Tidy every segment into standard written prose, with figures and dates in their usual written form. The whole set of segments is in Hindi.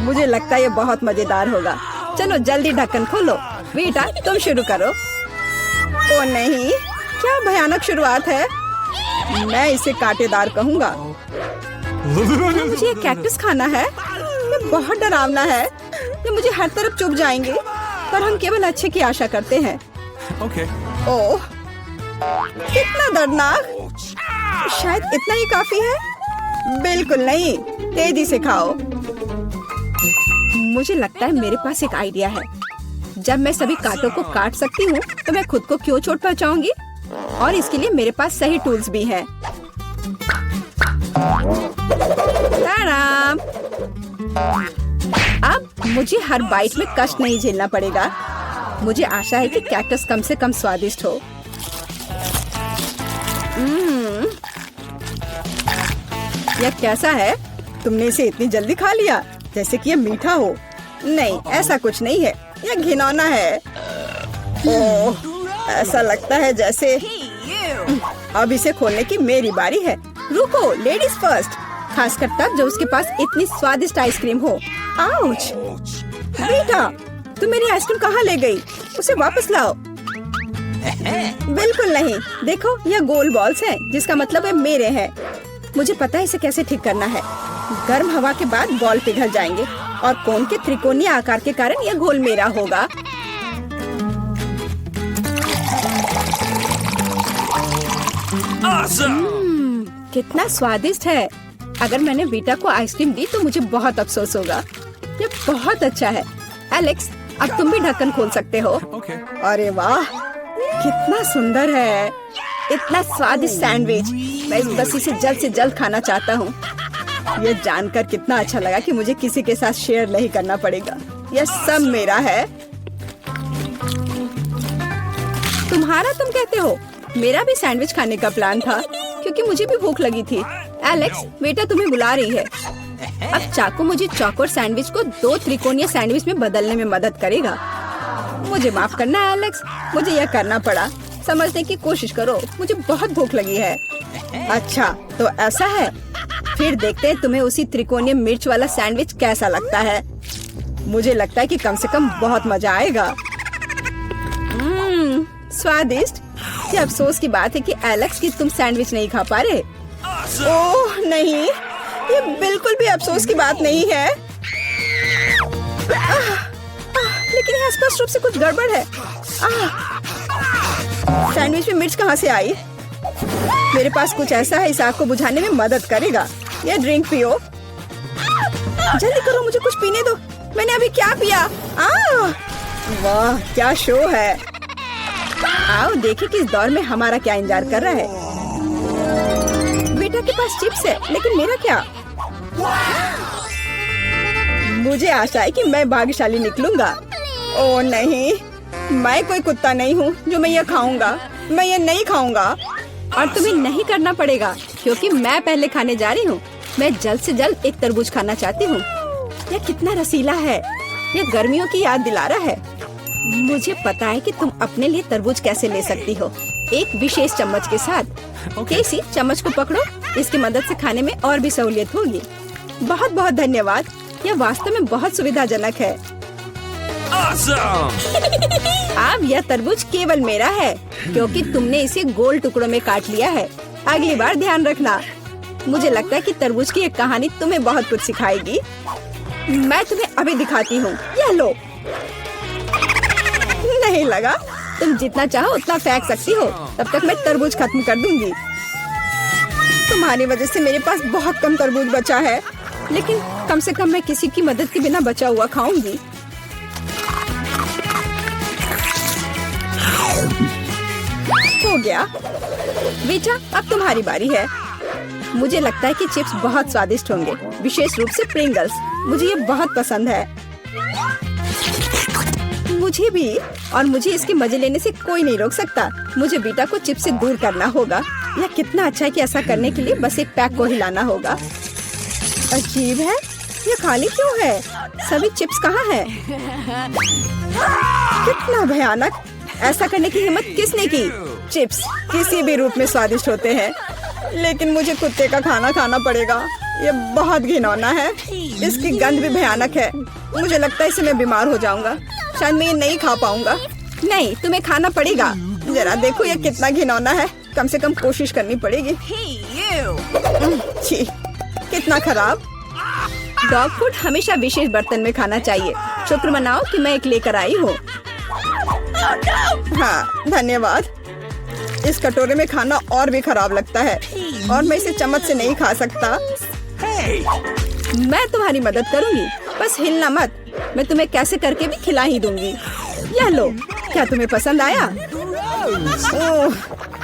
मुझे लगता है ये बहुत मजेदार होगा। चलो जल्दी ढक्कन खोलो। बेटा तुम शुरू करो। ओ नहीं, क्या भयानक शुरुआत है। मैं इसे कांटेदार कहूँगा। मुझे ये कैक्टस खाना है। ये बहुत डरावना है। ये मुझे हर तरफ चुभ जाएंगे। पर हम केवल अच्छे की आशा करते हैं। ओह, कितना दर्दनाक। शायद इतना ही काफी है। बिल्कुल नहीं, तेजी से खाओ। मुझे लगता है मेरे पास एक आइडिया है। जब मैं सभी कांटों को काट सकती हूँ तो मैं खुद को क्यों चोट पहुँचाऊंगी। और इसके लिए मेरे पास सही टूल्स भी हैं। ताराम! अब मुझे हर बाइट में कष्ट नहीं झेलना पड़ेगा। मुझे आशा है कि कैक्टस कम से कम स्वादिष्ट हो। यह कैसा है? तुमने इसे इतनी जल्दी खा लिया जैसे कि यह मीठा हो। नहीं, ऐसा कुछ नहीं है। यह घिनौना है। ओह, ऐसा लगता है जैसे अब इसे खोलने की मेरी बारी है। रुको, लेडीज फर्स्ट। खासकर तब जब उसके पास इतनी स्वादिष्ट आइसक्रीम हो। आउच! बेटा, तुम मेरी आइसक्रीम कहाँ ले गई? उसे वापस लाओ। बिल्कुल नहीं। देखो, यह गोल बॉल्स हैं, जिसका मतलब है मेरे हैं। मुझे पता है इसे कैसे ठीक करना है। गर्म हवा के बाद बॉल पिघल जाएंगे और कोन के त्रिकोणीय आकार के कारण यह घोल मेरा होगा। कितना स्वादिष्ट है। अगर मैंने बीटा को आइसक्रीम दी तो मुझे बहुत अफसोस होगा। ये बहुत अच्छा है। एलेक्स, अब तुम भी ढक्कन खोल सकते हो। अरे वाह, कितना सुंदर है। इतना स्वादिष्ट सैंडविच। मैं बस इसे जल्द से जल्द खाना चाहता हूँ। ये जानकर कितना अच्छा लगा कि मुझे किसी के साथ शेयर नहीं करना पड़ेगा। यह सब मेरा है। तुम्हारा तुम कहते हो? मेरा भी सैंडविच खाने का प्लान था क्योंकि मुझे भी भूख लगी थी। एलेक्स, बेटा तुम्हें बुला रही है। अब चाकू मुझे चौकोर सैंडविच को 2 त्रिकोणीय सैंडविच में बदलने में मदद करेगा। मुझे माफ करना एलेक्स, मुझे यह करना पड़ा। समझने की कोशिश करो, मुझे बहुत भूख लगी है। अच्छा, तो ऐसा है। फिर देखते हैं तुम्हें उसी त्रिकोणीय मिर्च वाला सैंडविच कैसा लगता है। मुझे लगता है कि कम से कम बहुत मजा आएगा। स्वादिष्ट। ये अफसोस की बात है कि एलेक्स कि तुम सैंडविच नहीं खा पा रहे। ओह नहीं, ये बिल्कुल भी अफसोस की बात नहीं है। लेकिन यहाँ स्पष्ट रूप से कुछ गड़बड़ है। सैंडविच में मिर्च कहाँ से आई? मेरे पास कुछ ऐसा है इस आग को बुझाने में मदद करेगा। ये ड्रिंक पियो। जल्दी करो, मुझे कुछ पीने दो। मैंने अभी क्या पिया? वाह, क्या शो है। आओ देखें कि इस दौर में हमारा क्या इंतजार कर रहा है। बेटा के पास चिप्स है, लेकिन मेरा क्या? मुझे आशा है कि मैं भाग्यशाली निकलूंगा। ओह नहीं, मैं कोई कुत्ता नहीं हूँ जो मैं ये खाऊंगा। मैं ये नहीं खाऊंगा। और तुम्हें नहीं करना पड़ेगा क्योंकि मैं पहले खाने जा रही हूँ। मैं जल्द से जल्द एक तरबूज खाना चाहती हूँ। यह कितना रसीला है। यह गर्मियों की याद दिला रहा है। मुझे पता है कि तुम अपने लिए तरबूज कैसे ले सकती हो, एक विशेष चम्मच के साथ। केसी, चम्मच को पकड़ो। इसकी मदद से खाने में और भी सहूलियत होगी। बहुत बहुत धन्यवाद। यह वास्तव में बहुत सुविधाजनक है। अब यह तरबूज केवल मेरा है क्योंकि तुमने इसे गोल टुकड़ों में काट लिया है। अगली बार ध्यान रखना। मुझे लगता है कि तरबूज की एक कहानी तुम्हें बहुत कुछ सिखाएगी। मैं तुम्हें अभी दिखाती हूँ। यह लो। नहीं लगा? तुम जितना चाहो उतना फेंक सकती हो। तब तक मैं तरबूज खत्म कर दूंगी। तुम्हारी वजह से मेरे पास बहुत कम तरबूज बचा है, लेकिन कम से कम मैं किसी की मदद के बिना बचा हुआ खाऊंगी। हो गया। बेटा, अब तुम्हारी बारी है। मुझे लगता है कि चिप्स बहुत स्वादिष्ट होंगे, विशेष रूप से प्रिंगल्स। मुझे ये बहुत पसंद है। मुझे भी। और मुझे इसके मजे लेने से कोई नहीं रोक सकता। मुझे बेटा को चिप्स से दूर करना होगा। यह कितना अच्छा है कि ऐसा करने के लिए बस एक पैक को हिलाना होगा। अजीब है, ये खाली क्यों है? सभी चिप्स कहाँ हैं? कितना भयानक। ऐसा करने की हिम्मत किसने की? चिप्स किसी भी रूप में स्वादिष्ट होते हैं, लेकिन मुझे कुत्ते का खाना खाना पड़ेगा। ये बहुत घिनौना है। इसकी गंद भी भयानक है। मुझे लगता है इससे मैं बीमार हो जाऊंगा। शायद मैं ये नहीं खा पाऊंगा। नहीं, तुम्हें खाना पड़ेगा। जरा देखो ये कितना घिनौना है। कम से कम कोशिश करनी पड़ेगी। छी, कितना खराब। डॉग फूड हमेशा विशेष बर्तन में खाना चाहिए। शुक्र मनाओ कि मैं एक लेकर आई हूँ। हाँ, धन्यवाद। इस कटोरे में खाना और भी खराब लगता है और मैं इसे चम्मच से नहीं खा सकता। मैं तुम्हारी मदद करूंगी, बस हिलना मत। मैं तुम्हें कैसे करके भी खिला ही दूंगी। यह लो, क्या तुम्हें पसंद आया? ओह,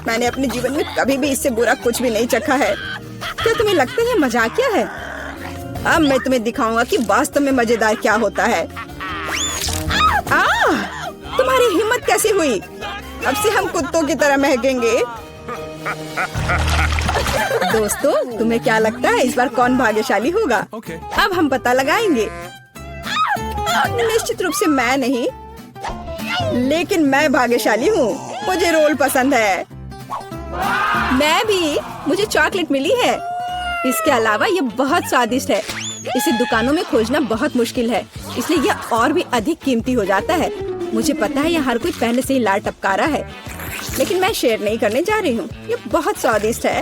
मैंने अपने जीवन में कभी भी इससे बुरा कुछ भी नहीं चखा है। क्या तुम्हें लगता है मजाकिया है? अब मैं तुम्हें दिखाऊंगा कि वास्तव में मजेदार क्या होता है। तुम्हारी हिम्मत कैसी हुई? अब से हम कुत्तों की तरह महकेंगे। दोस्तों, तुम्हें क्या लगता है इस बार कौन भाग्यशाली होगा? अब हम पता लगाएंगे। निश्चित रूप से मैं नहीं, लेकिन मैं भाग्यशाली हूँ। मुझे रोल पसंद है। मैं भी। मुझे चॉकलेट मिली है। इसके अलावा ये बहुत स्वादिष्ट है। इसे दुकानों में खोजना बहुत मुश्किल है, इसलिए यह और भी अधिक कीमती हो जाता है। मुझे पता है यह हर कोई पहले से ही लार टपका रहा है, लेकिन मैं शेयर नहीं करने जा रही हूँ। ये बहुत स्वादिष्ट है।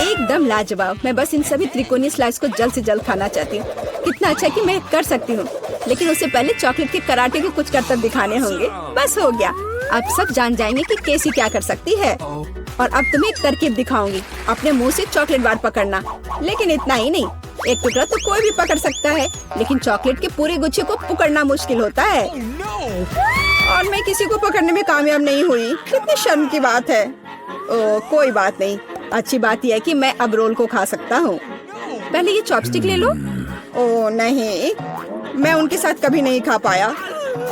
एकदम लाजवाब। मैं बस इन सभी त्रिकोणीय स्लाइस को जल्द से जल्द खाना चाहती हूँ। कितना अच्छा है कि मैं कर सकती हूँ, लेकिन उससे पहले चॉकलेट के कराटे को कुछ करतब दिखाने होंगे। बस हो गया। अब सब जान जाएंगे कि कैसी क्या कर सकती है। और अब तुम्हें एक तरकीब दिखाऊंगी। अपने मुंह से चॉकलेट बार पकड़ना, लेकिन इतना ही नहीं। एक टुकड़ा तो कोई भी पकड़ सकता है, लेकिन चॉकलेट के पूरे गुच्छे को पकड़ना मुश्किल होता है। और मैं किसी को पकड़ने में कामयाब नहीं हुई। कितनी शर्म की बात है। ओह, कोई बात नहीं। अच्छी बात यह है कि मैं अब रोल को खा सकता हूँ। पहले ये चॉपस्टिक ले लो। ओह नहीं, मैं उनके साथ कभी नहीं खा पाया।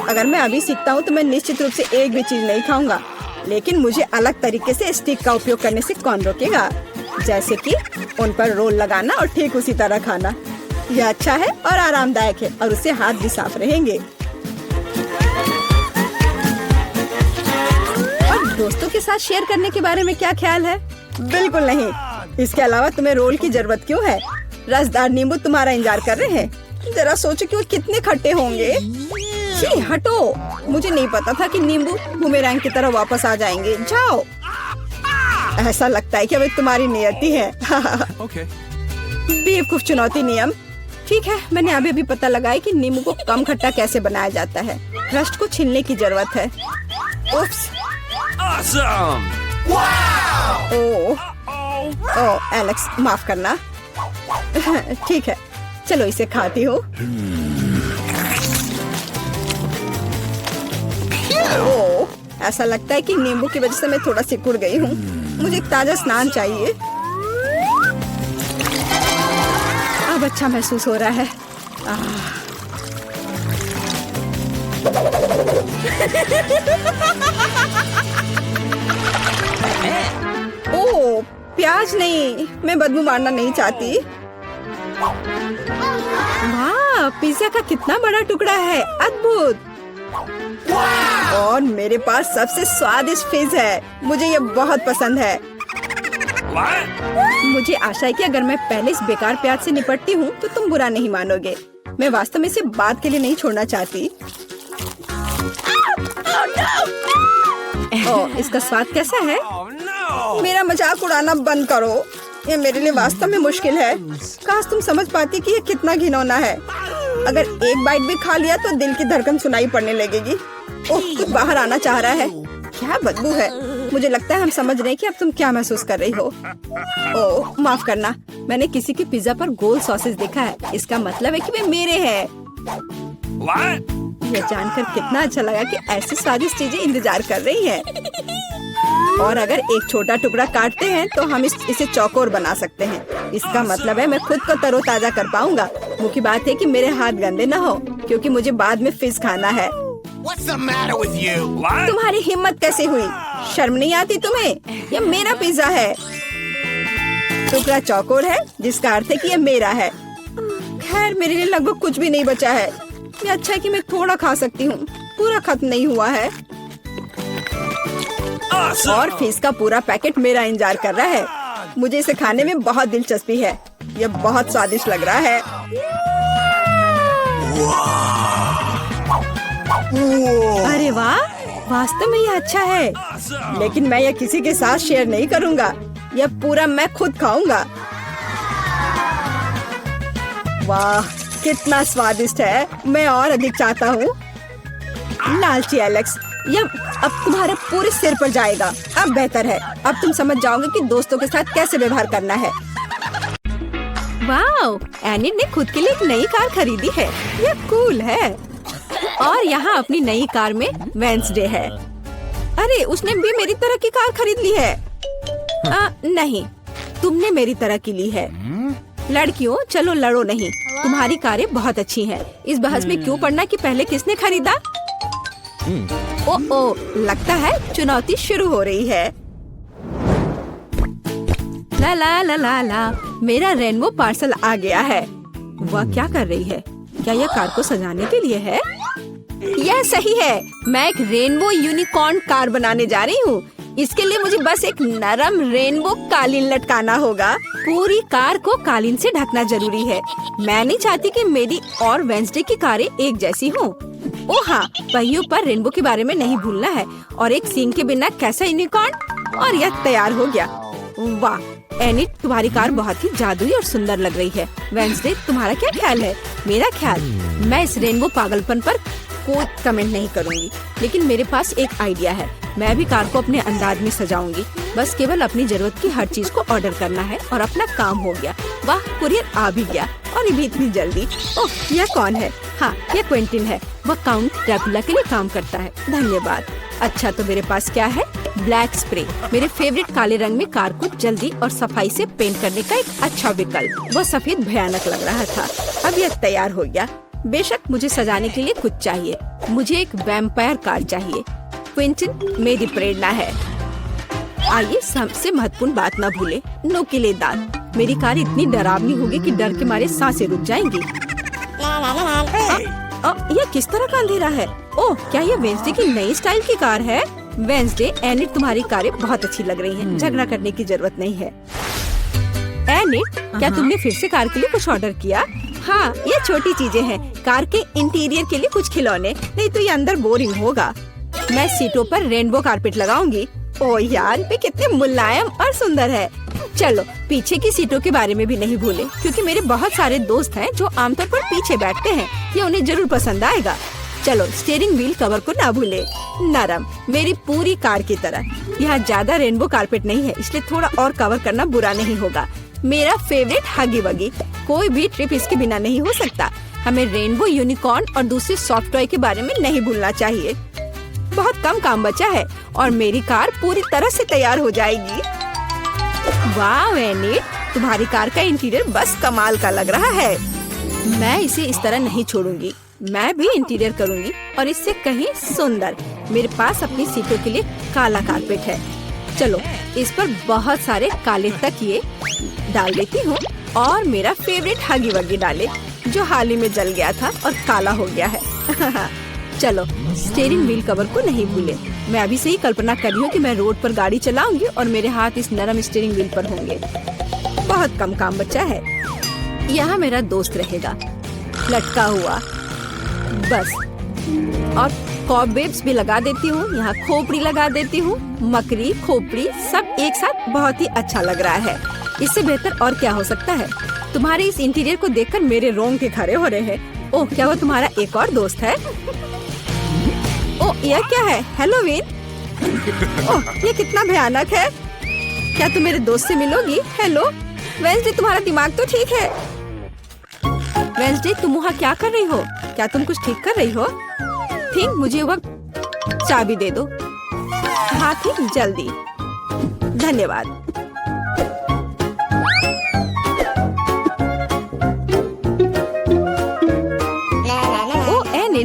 अगर मैं अभी सीखता हूँ तो मैं निश्चित रूप से एक भी चीज नहीं खाऊंगा, लेकिन मुझे अलग तरीके से स्टिक का उपयोग करने से कौन रोकेगा? जैसे कि उन पर रोल लगाना और ठीक उसी तरह खाना। यह अच्छा है और आरामदायक है, और उससे हाथ भी साफ रहेंगे। और दोस्तों के साथ शेयर करने के बारे में क्या ख्याल है? बिल्कुल नहीं। इसके अलावा तुम्हें रोल की जरूरत क्यों है? रसदार नींबू तुम्हारा इंतजार कर रहे हैं। जरा सोचो कि वो कितने खट्टे होंगे। छी, हटो। मुझे नहीं पता था कि नींबू बूमेरैंग की तरह वापस आ जाएंगे। जाओ। ऐसा लगता है कि अब तुम्हारी नियति है। बेवकूफ चुनौती नियम। ठीक है, मैंने अभी भी पता लगाया कि नींबू को कम खट्टा कैसे बनाया जाता है। रस्ट को छीलने की जरूरत है। उप्स। ओह, एलेक्स, माफ करना। ठीक है, चलो इसे खाती हूँ। ओह, ऐसा लगता है कि नींबू की वजह से मैं थोड़ा सिकुड़ गई हूँ। मुझे एक ताजा स्नान चाहिए। अब अच्छा महसूस हो रहा है। ओह, प्याज नहीं। मैं बदबू मारना नहीं चाहती। वाह, पिज्जा का कितना बड़ा टुकड़ा है। अद्भुत। और मेरे पास सबसे स्वादिष्ट फिज है। मुझे ये बहुत पसंद है। मुझे आशा है कि अगर मैं पहले इस बेकार प्याज से निपटती हूँ तो तुम बुरा नहीं मानोगे। मैं वास्तव में इसे बात के लिए नहीं छोड़ना चाहती। ओह, इसका स्वाद कैसा है? मेरा मजाक उड़ाना बंद करो। ये मेरे लिए वास्तव में मुश्किल है। काश तुम समझ पाती कि ये कितना घिनौना है। अगर एक बाइट भी खा लिया तो दिल की धड़कन सुनाई पड़ने लगेगी। ओह, कुछ बाहर आना चाह रहा है। क्या बदबू है। मुझे लगता है हम समझ रहे हैं कि अब तुम क्या महसूस कर रही हो। ओह, माफ करना। मैंने किसी के पिज्जा पर गोल सॉसेज देखा है। इसका मतलब है कि वे मेरे हैं। यह जानकर कितना अच्छा लगा कि ऐसी स्वादिष्ट चीजें इंतजार कर रही हैं। और अगर एक छोटा टुकड़ा काटते हैं तो हम इसे चौकोर बना सकते हैं। इसका मतलब है मैं खुद को तरोताजा कर पाऊंगा। मुख्य बात है कि मेरे हाथ गंदे न हो, क्योंकि मुझे बाद में फिज खाना है। तुम्हारी हिम्मत कैसे हुई? शर्म नहीं आती तुम्हें? यह मेरा पिज्जा है। टुकड़ा चौकोर है, जिसका अर्थ है कि यह मेरा है। खैर, मेरे लिए लगभग कुछ भी नहीं बचा है। ये अच्छा है कि मैं थोड़ा खा सकती हूँ। पूरा खत्म नहीं हुआ है। और फिश का पूरा पैकेट मेरा इंतजार कर रहा है। मुझे इसे खाने में बहुत दिलचस्पी है। यह बहुत स्वादिष्ट लग रहा है। अरे वाह, वास्तव में यह अच्छा है, लेकिन मैं यह किसी के साथ शेयर नहीं करूँगा। यह पूरा मैं खुद खाऊंगा। वाह, कितना स्वादिष्ट है। मैं और अधिक चाहता हूँ। लालची एलेक्स, यह अब तुम्हारे पूरे सिर पर जाएगा। अब बेहतर है, अब तुम समझ जाओगे कि दोस्तों के साथ कैसे व्यवहार करना है। वाह, एनिट ने खुद के लिए एक नई कार खरीदी है। यह कूल है। और यहाँ अपनी नई कार में वेंसडे है। अरे, उसने भी मेरी तरह की कार खरीद ली है। नहीं, तुमने मेरी तरह की ली है। लड़कियों, चलो लड़ो नहीं। तुम्हारी कारें बहुत अच्छी हैं। इस बहस में क्यों पड़ना कि पहले किसने खरीदा। ओ, लगता है चुनौती शुरू हो रही है। ला ला ला ला ला, मेरा रेनबो पार्सल आ गया है। वह क्या कर रही है? क्या यह कार को सजाने के लिए है? यह सही है। मैं एक रेनबो यूनिकॉर्न कार बनाने जा रही हूँ। इसके लिए मुझे बस एक नरम रेनबो कालीन लटकाना होगा। पूरी कार को कालीन से ढकना जरूरी है। मैं नहीं चाहती कि मेरी और वेंसडे की कारें एक जैसी हों। ओ हाँ, पहियों पर रेनबो के बारे में नहीं भूलना है। और एक सींग के बिना कैसा यूनिकॉर्न। और यह तैयार हो गया। वाह एनिट, तुम्हारी कार बहुत ही जादुई और सुंदर लग रही है। वेंसडे, तुम्हारा क्या ख्याल है? मेरा ख्याल, मैं इस रेनबो पागलपन पर कोई कमेंट नहीं करूँगी, लेकिन मेरे पास एक आइडिया है। मैं भी कार को अपने अंदाज में सजाऊंगी। बस केवल अपनी जरूरत की हर चीज को ऑर्डर करना है और अपना काम हो गया। वाह, कुरियर आ भी गया और ये भी इतनी जल्दी। ओह, यह कौन है? हाँ, यह क्विंटिन है। वह काउंट ड्रैकुला के लिए काम करता है। धन्यवाद। अच्छा, तो मेरे पास क्या है? ब्लैक स्प्रे, मेरे फेवरेट काले रंग में कार को जल्दी और सफाई से पेंट करने का एक अच्छा विकल्प। वह सफेद भयानक लग रहा था। अब यह तैयार हो गया। बेशक मुझे सजाने के लिए कुछ चाहिए। मुझे एक वैम्पायर कार चाहिए। क्विंटिन मेरी प्रेरणा है। आइए सबसे महत्वपूर्ण बात न भूले, नुकीले दांत। मेरी कार इतनी डरावनी होगी कि डर के मारे सांसें रुक जाएंगी। यह किस तरह का अंधेरा है? ओह, क्या यह वेंसडे की नई स्टाइल की कार है? वेंसडे, एनिट, तुम्हारी कारें बहुत अच्छी लग रही हैं। झगड़ा करने की जरूरत नहीं है। एनिट, क्या तुमने फिर से कार के लिए कुछ ऑर्डर किया? हाँ, ये छोटी चीजें हैं। कार के इंटीरियर के लिए कुछ खिलौने, नहीं तो ये अंदर बोरिंग होगा। मैं सीटों पर रेनबो कारपेट लगाऊंगी। ओह यार, ये कितने मुलायम और सुंदर है। चलो, पीछे की सीटों के बारे में भी नहीं भूले, क्योंकि मेरे बहुत सारे दोस्त हैं जो आमतौर पर पीछे बैठते हैं। ये उन्हें जरूर पसंद आएगा। चलो, स्टीयरिंग व्हील कवर को ना भूले। नरम, मेरी पूरी कार की तरह। यहाँ ज्यादा रेनबो कारपेट नहीं है, इसलिए थोड़ा और कवर करना बुरा नहीं होगा। मेरा फेवरेट हगी वगी। कोई भी ट्रिप इसके बिना नहीं हो सकता। हमें रेनबो यूनिकॉर्न और दूसरे सॉफ्ट टॉय के बारे में नहीं भूलना चाहिए। बहुत कम काम बचा है और मेरी कार पूरी तरह से तैयार हो जाएगी। वाह एनिट, तुम्हारी कार का इंटीरियर बस कमाल का लग रहा है। मैं इसे इस तरह नहीं छोड़ूंगी। मैं भी इंटीरियर करूंगी और इससे कहीं सुंदर। मेरे पास अपनी सीटों के लिए काला कारपेट है। चलो, इस पर बहुत सारे काले तकिए डाल देती हूँ और मेरा फेवरेट हगी वगी डाले, जो हाल ही में जल गया था और काला हो गया है। चलो, स्टीयरिंग व्हील कवर को नहीं भूले। मैं अभी से ही कल्पना कर रही हूँ कि मैं रोड पर गाड़ी चलाऊंगी और मेरे हाथ इस नरम स्टीयरिंग व्हील पर होंगे। बहुत कम काम बचा है। यहाँ मेरा दोस्त रहेगा, लटका हुआ। बस, और कॉबवेब्स भी लगा देती हूँ। यहाँ खोपड़ी लगा देती हूँ। मकड़ी, खोपड़ी सब एक साथ बहुत ही अच्छा लग रहा है। इससे बेहतर और क्या हो सकता है? तुम्हारे इस इंटीरियर को देखकर मेरे रोंगटे खड़े हो रहे हैं। ओह, क्या वो तुम्हारा एक और दोस्त है? ओह, यह क्या है? हेलोवीन? ओह, ये कितना भयानक है। क्या तुम मेरे दोस्त से मिलोगी? हेलो वेंसडे, तुम्हारा दिमाग तो ठीक है? वेंसडे, तुम वहाँ क्या कर रही हो? क्या तुम कुछ ठीक कर रही हो? थिंक, मुझे वक्त चाबी दे दो। हाँ थिंक, जल्दी। धन्यवाद।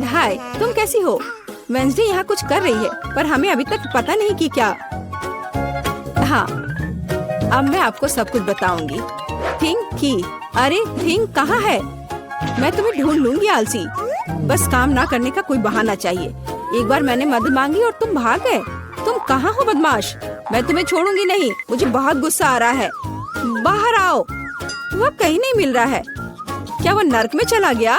हाय, तुम कैसी हो? वेंसडे यहाँ कुछ कर रही है, पर हमें अभी तक पता नहीं कि क्या। हाँ, अब मैं आपको सब कुछ बताऊंगी। थिंक की, अरे थिंक कहाँ है? मैं तुम्हें ढूंढ लूंगी आलसी। बस काम ना करने का कोई बहाना चाहिए। एक बार मैंने मदद मांगी और तुम भाग गए। तुम कहाँ हो बदमाश? मैं तुम्हें छोड़ूंगी नहीं। मुझे बहुत गुस्सा आ रहा है। बाहर आओ। वह कहीं नहीं मिल रहा है। क्या वह नर्क में चला गया?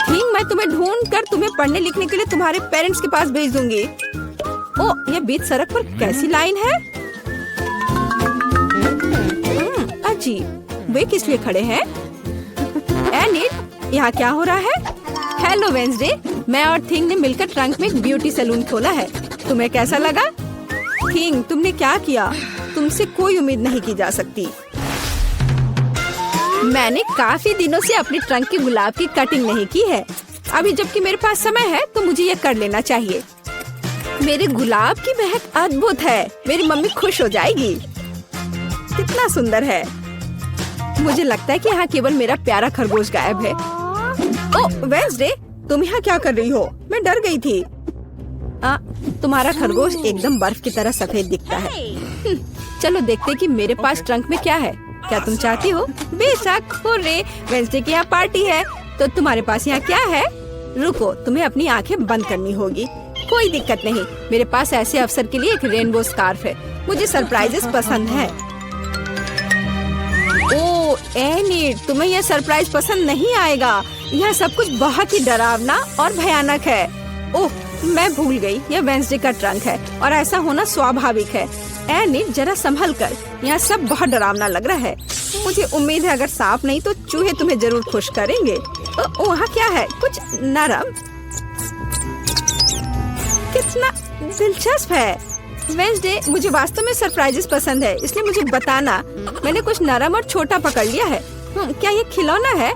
थिंग, मैं तुम्हें ढूंढ कर तुम्हें पढ़ने लिखने के लिए तुम्हारे पेरेंट्स के पास भेज दूंगी। ओ, यह बीच सड़क पर कैसी लाइन है? अजीब, वे किस लिए खड़े हैं? एनिड, यहाँ क्या हो रहा है? हेलो वेंसडे, मैं और थिंग ने मिलकर ट्रंक में एक ब्यूटी सैलून खोला है। तुम्हें कैसा लगा? थिंग, तुमने क्या किया? तुमसे कोई उम्मीद नहीं की जा सकती। मैंने काफी दिनों से अपने ट्रंक के गुलाब की कटिंग नहीं की है। अभी जबकि मेरे पास समय है तो मुझे ये कर लेना चाहिए। मेरे गुलाब की महक अद्भुत है। मेरी मम्मी खुश हो जाएगी। कितना सुंदर है। मुझे लगता है कि यहाँ केवल मेरा प्यारा खरगोश गायब है। ओह वेंसडे, तुम यहाँ क्या कर रही हो? मैं डर गई थी। तुम्हारा खरगोश एकदम बर्फ की तरह सफेद दिखता है। चलो देखते कि मेरे पास ट्रंक में क्या है। क्या तुम चाहती हो? बेशक। हुर्रे, वेंसडे की यहाँ पार्टी है। तो तुम्हारे पास यहाँ क्या है? रुको, तुम्हें अपनी आंखें बंद करनी होगी। कोई दिक्कत नहीं, मेरे पास ऐसे अवसर के लिए एक रेनबो स्कार्फ है। मुझे सरप्राइजेस पसंद है। ओह एनिड, तुम्हें यह सरप्राइज पसंद नहीं आएगा। यह सब कुछ बहुत ही डरावना और भयानक है। ओह, मैं भूल गई, यह वेंसडे का ट्रंक है और ऐसा होना स्वाभाविक है। एनिड, जरा संभल कर। यहाँ सब बहुत डरावना लग रहा है। मुझे उम्मीद है अगर सांप नहीं तो चूहे तुम्हें जरूर खुश करेंगे। वहाँ क्या है? कुछ नरम। कितना दिलचस्प है। वेंसडे, मुझे वास्तव में सरप्राइजेस पसंद है, इसलिए मुझे बताना। मैंने कुछ नरम और छोटा पकड़ लिया है। क्या ये खिलौना है?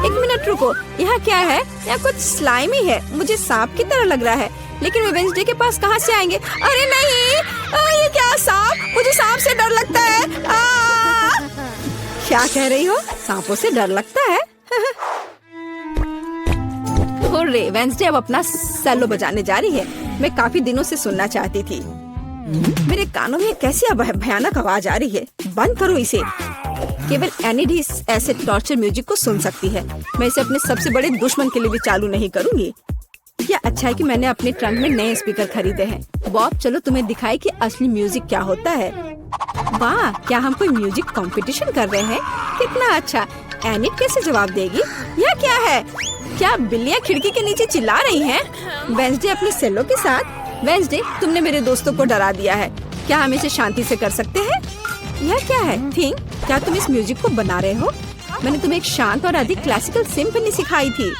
एक मिनट रुको, यहाँ क्या है? यहाँ कुछ स्लाइमी है। मुझे सांप की तरह लग रहा है, लेकिन वे वेंसडे के पास कहाँ से आएंगे? अरे नहीं, ये क्या सांप? मुझे सांप से डर लगता है। क्या कह रही हो? सांपों से डर लगता है? हुर्रे, वेंसडे अब अपना सेलो बजाने जा रही है। मैं काफी दिनों से सुनना चाहती थी। मेरे कानों में कैसी भयानक आवाज आ रही है। बंद करो इसे। केवल एनिड ही ऐसे टॉर्चर म्यूजिक को सुन सकती है। मैं इसे अपने सबसे बड़े दुश्मन के लिए भी चालू नहीं करूंगी। क्या अच्छा है कि मैंने अपने ट्रंक में नए स्पीकर खरीदे हैं। बॉब, चलो तुम्हें दिखाए कि असली म्यूजिक क्या होता है। वाह, क्या हम कोई म्यूजिक कंपटीशन कर रहे हैं? कितना अच्छा। एनिड कैसे जवाब देगी? यह क्या है? क्या बिल्लियाँ खिड़की के नीचे चिल्ला रही हैं? वेंसडे अपने सेलो के साथ। वेंसडे, तुमने मेरे दोस्तों को डरा दिया है। क्या हम इसे शांति से कर सकते हैं? यह क्या है? थिंग, क्या तुम इस म्यूजिक को बना रहे हो? मैंने तुम्हें एक शांत और अधिक क्लासिकल सिम्फनी सिखाई थी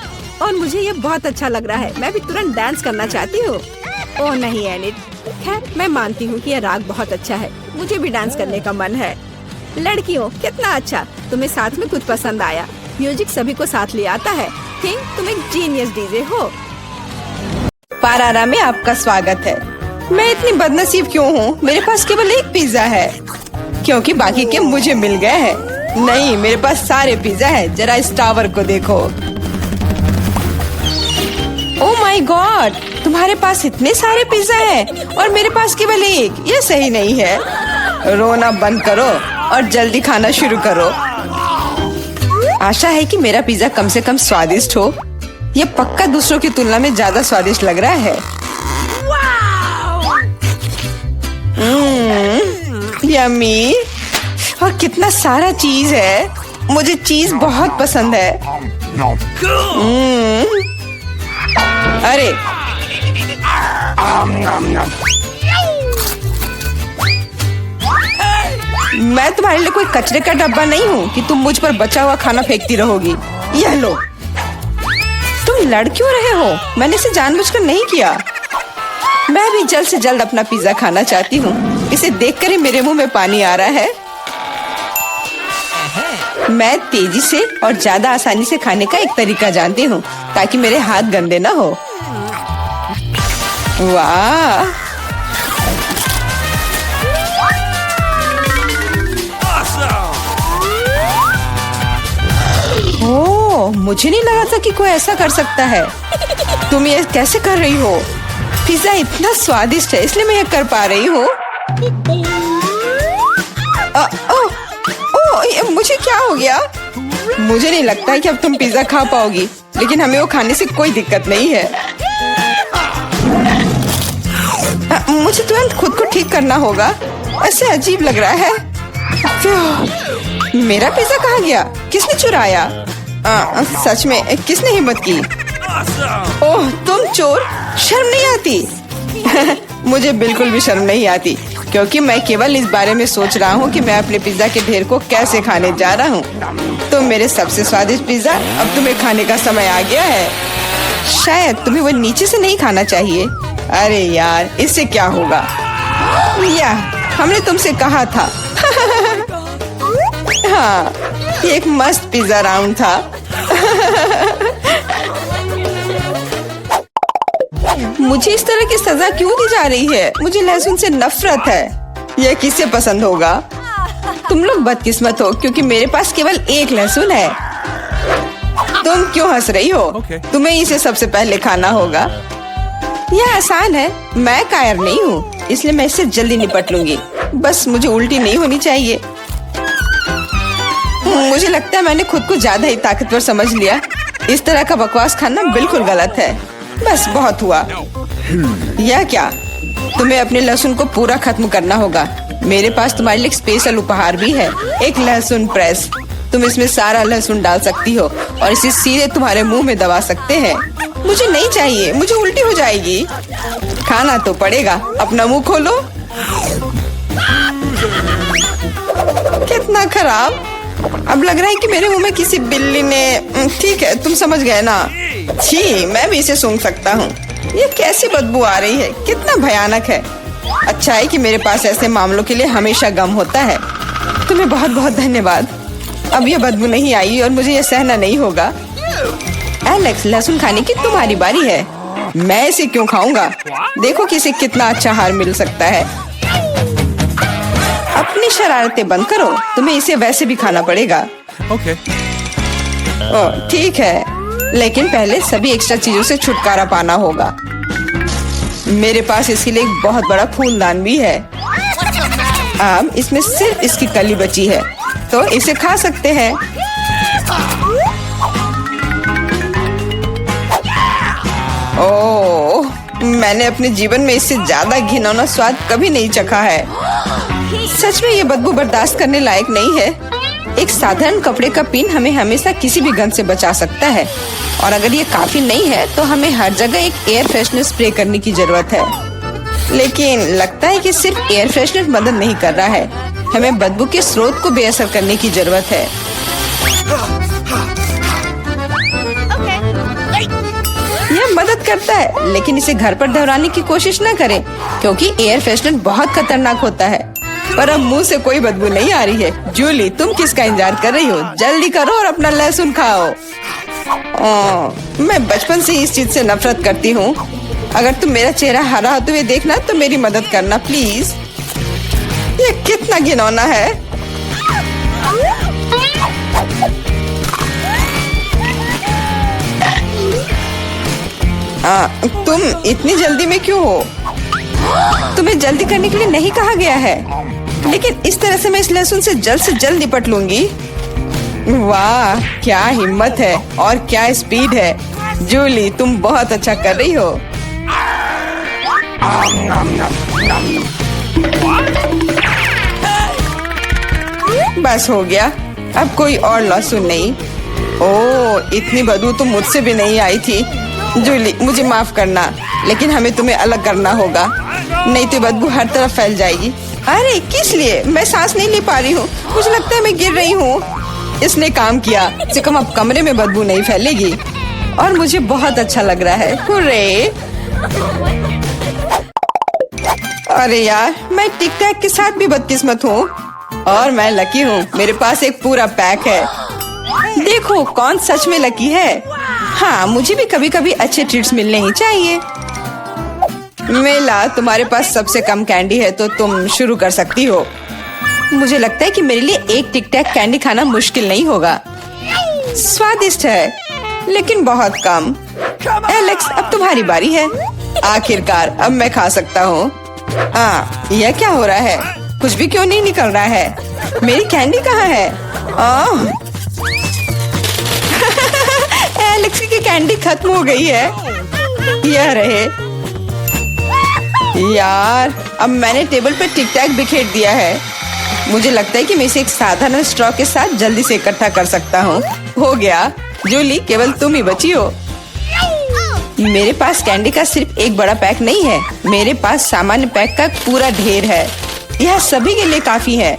और मुझे ये बहुत अच्छा लग रहा है। मैं भी तुरंत डांस करना चाहती हूँ। ओह नहीं एनिड, खैर मैं मानती हूँ कि यह राग बहुत अच्छा है। मुझे भी डांस करने का मन है। लड़कियों, कितना अच्छा, तुम्हें साथ में कुछ पसंद आया। म्यूजिक सभी को साथ ले आता है। थिंक, तुम एक जीनियस डीजे हो। पारारा में आपका स्वागत है। मैं इतनी बदनसीब क्यों हूँ? मेरे पास केवल एक पिज्जा है, क्योंकि बाकी के मुझे मिल गए हैं। नहीं, मेरे पास सारे पिज्जा है। जरा इस टावर को देखो। ओह माय गॉड, तुम्हारे पास इतने सारे पिज्जा हैं और मेरे पास केवल एक। ये सही नहीं है। रोना बंद करो और जल्दी खाना शुरू करो। आशा है कि मेरा पिज्जा कम से कम स्वादिष्ट हो। ये पक्का दूसरों की तुलना में ज्यादा स्वादिष्ट लग रहा है। यम्मी, और कितना सारा चीज है। मुझे चीज बहुत पसंद है। अरे मैं तुम्हारे लिए कोई कचरे का डब्बा नहीं हूँ कि तुम मुझ पर बचा हुआ खाना फेंकती रहोगी। यह लो। तुम लड़ क्यों रहे हो? मैंने इसे जानबूझकर नहीं किया। मैं भी जल्द से जल्द अपना पिज्जा खाना चाहती हूँ। इसे देखकर ही मेरे मुंह में पानी आ रहा है। मैं तेजी से और ज्यादा आसानी से खाने का एक तरीका जानती हूँ ताकि मेरे हाथ गंदे ना हो। वाह, ओह, मुझे नहीं लगा था कि कोई ऐसा कर सकता है। तुम ये कैसे कर रही हो? पिज्जा इतना स्वादिष्ट है इसलिए मैं ये कर पा रही हूँ। मुझे क्या हो गया? मुझे नहीं लगता है कि अब तुम पिज्जा खा पाओगी, लेकिन हमें वो खाने से कोई दिक्कत नहीं है। मुझे तुरंत खुद को ठीक करना होगा। ऐसे अजीब लग रहा है। मेरा पिज्जा कहाँ गया? किसने चुराया? सच में किसने हिम्मत की? ओह तुम चोर, शर्म नहीं आती? मुझे बिल्कुल भी शर्म नहीं आती, क्योंकि मैं केवल इस बारे में सोच रहा हूँ कि मैं अपने पिज्जा के ढेर को कैसे खाने जा रहा हूँ। तो मेरे सबसे स्वादिष्ट पिज्जा अब तुम्हें खाने का समय आ गया है। शायद तुम्हें वो नीचे से नहीं खाना चाहिए। अरे यार, इससे क्या होगा? या हमने तुमसे कहा था। हाँ, ये एक मस्त पिज्जा राउंड था। मुझे इस तरह की सजा क्यों दी जा रही है? मुझे लहसुन से नफरत है। यह किसे पसंद होगा? तुम लोग बदकिस्मत हो, क्योंकि मेरे पास केवल एक लहसुन है। तुम क्यों हंस रही हो? तुम्हें इसे सबसे पहले खाना होगा। यह आसान है, मैं कायर नहीं हूँ, इसलिए मैं इससे जल्दी निपट लूंगी। बस मुझे उल्टी नहीं होनी चाहिए। मुझे लगता है मैंने खुद को ज्यादा ही ताकतवर समझ लिया। इस तरह का बकवास खाना बिल्कुल गलत है। बस बहुत हुआ। यह क्या? तुम्हें अपने लहसुन को पूरा खत्म करना होगा। मेरे पास तुम्हारे लिए एक स्पेशल उपहार भी है, एक लहसुन प्रेस। तुम इसमें सारा लहसुन डाल सकती हो और इसे सीधे तुम्हारे मुंह में दबा सकते हैं। मुझे नहीं चाहिए, मुझे उल्टी हो जाएगी। खाना तो पड़ेगा। अपना मुंह खोलो। कितना खराब। अब लग रहा है कि मेरे मुंह में किसी बिल्ली ने। ठीक है, तुम समझ गए ना? छी, मैं भी इसे सूंघ सकता हूँ। ये कैसी बदबू आ रही है? कितना भयानक है। अच्छा है कि मेरे पास ऐसे मामलों के लिए हमेशा गम होता है। तुम्हें बहुत बहुत धन्यवाद। अब ये बदबू नहीं आई और मुझे ये सहना नहीं होगा। एलेक्स, लहसुन खाने की तुम्हारी बारी है। मैं इसे क्यों खाऊंगा? देखो कि इसे कितना अच्छा आहार मिल सकता है। अपनी शरारतें बंद करो, तुम्हें इसे वैसे भी खाना पड़ेगा। Okay. ओह ठीक है, लेकिन पहले सभी एक्स्ट्रा चीजों से छुटकारा पाना होगा। मेरे पास इसके लिए एक बहुत बड़ा फूलदान भी है। अब इसमें सिर्फ इसकी कली बची है, तो इसे खा सकते हैं। ओह, मैंने अपने जीवन में इससे ज्यादा घिनौना स्वाद कभी नहीं चखा है। सच में ये बदबू बर्दाश्त करने लायक नहीं है। एक साधारण कपड़े का पिन हमें हमेशा किसी भी गंध से बचा सकता है, और अगर ये काफी नहीं है तो हमें हर जगह एक एयर फ्रेशनर स्प्रे करने की जरूरत है। लेकिन लगता है कि सिर्फ एयर फ्रेशनर मदद नहीं कर रहा है, हमें बदबू के स्रोत को बेअसर करने की जरूरत है। यह मदद करता है, लेकिन इसे घर पर दोहराने की कोशिश न करें, क्योंकि एयर फ्रेशनर बहुत खतरनाक होता है। पर अब मुंह से कोई बदबू नहीं आ रही है। जूली, तुम किसका इंतजार कर रही हो? जल्दी करो और अपना लहसुन खाओ। मैं बचपन से इस चीज से नफरत करती हूँ। अगर तुम मेरा चेहरा हरा होते हुए देखना तो मेरी मदद करना प्लीज। ये कितना घिनौना है। तुम इतनी जल्दी में क्यों हो? तुम्हें जल्दी करने के लिए नहीं कहा गया है, लेकिन इस तरह से मैं इस लहसुन से जल्द निपट लूंगी। वाह, क्या हिम्मत है और क्या स्पीड है। जूली, तुम बहुत अच्छा कर रही हो। बस हो गया, अब कोई और लहसुन नहीं। ओह, इतनी बदबू तो मुझसे भी नहीं आई थी। जूली, मुझे माफ करना, लेकिन हमें तुम्हें अलग करना होगा, नहीं तो बदबू हर तरफ फैल जाएगी। अरे किस लिए? मैं सांस नहीं ले पा रही हूँ। मुझे लगता है मैं गिर रही हूँ। इसने काम किया। से कम अब कमरे में बदबू नहीं फैलेगी और मुझे बहुत अच्छा लग रहा है। हुर्रे! अरे यार, मैं टिक टैक के साथ भी बदकिस्मत हूँ और मैं लकी हूँ। मेरे पास एक पूरा पैक है। देखो कौन सच में लकी है। हाँ, मुझे भी कभी कभी अच्छे ट्रीट्स मिलने ही चाहिए। मेला, तुम्हारे पास सबसे कम कैंडी है तो तुम शुरू कर सकती हो। मुझे लगता है कि मेरे लिए एक टिक टैक कैंडी खाना मुश्किल नहीं होगा। स्वादिष्ट है, लेकिन बहुत कम। एलेक्स, अब तुम्हारी बारी है। आखिरकार अब मैं खा सकता हूँ। यह क्या हो रहा है? कुछ भी क्यों नहीं निकल रहा है? मेरी कैंडी कहाँ है? एलेक्स की कैंडी खत्म हो गई है। यह रहे। यार, अब मैंने टेबल पे टिक टैक बिखेर दिया है। मुझे लगता है कि मैं इसे एक साधारण स्ट्रॉ के साथ जल्दी से इकट्ठा कर सकता हूँ। हो गया। जूली, केवल तुम ही बची हो। मेरे पास कैंडी का सिर्फ एक बड़ा पैक नहीं है, मेरे पास सामान्य पैक का पूरा ढेर है। यह सभी के लिए काफी है।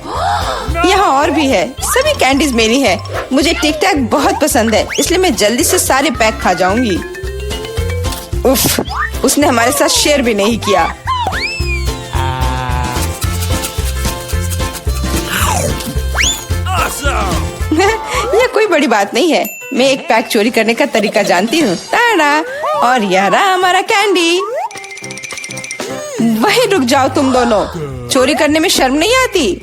यहाँ और भी है। सभी कैंडीज मेरी है। मुझे टिक टैक बहुत पसंद है, इसलिए मैं जल्दी से सारे पैक खा जाऊंगी। उफ, उसने हमारे साथ शेयर भी नहीं किया। यह कोई बड़ी बात नहीं है। मैं एक पैक चोरी करने का तरीका जानती हूँ। ताड़ा, और यह रहा हमारा कैंडी। वहीं रुक जाओ तुम दोनों। चोरी करने में शर्म नहीं आती?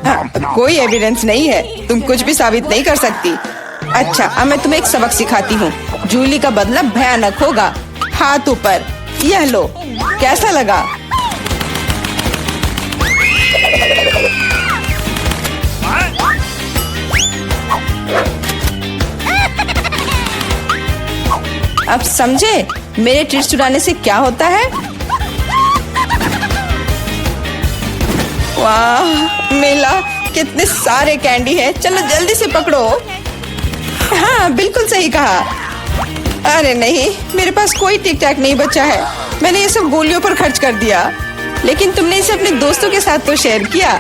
हाँ, कोई एविडेंस नहीं है, तुम कुछ भी साबित नहीं कर सकती। अच्छा, अब मैं तुम्हें एक सबक सिखाती हूँ। जूली का बदला भयानक होगा। हाथ ऊपर। यह लो, कैसा लगा? अब समझे मेरे ट्रीट चुराने से क्या होता है? वाह, मिला। कितने सारे कैंडी है। चलो जल्दी से पकड़ो। हाँ, बिल्कुल सही कहा। अरे नहीं, मेरे पास कोई टिक टैक नहीं बचा है। मैंने ये सब गोलियों पर खर्च कर दिया। लेकिन तुमने इसे अपने दोस्तों के साथ तो शेयर किया।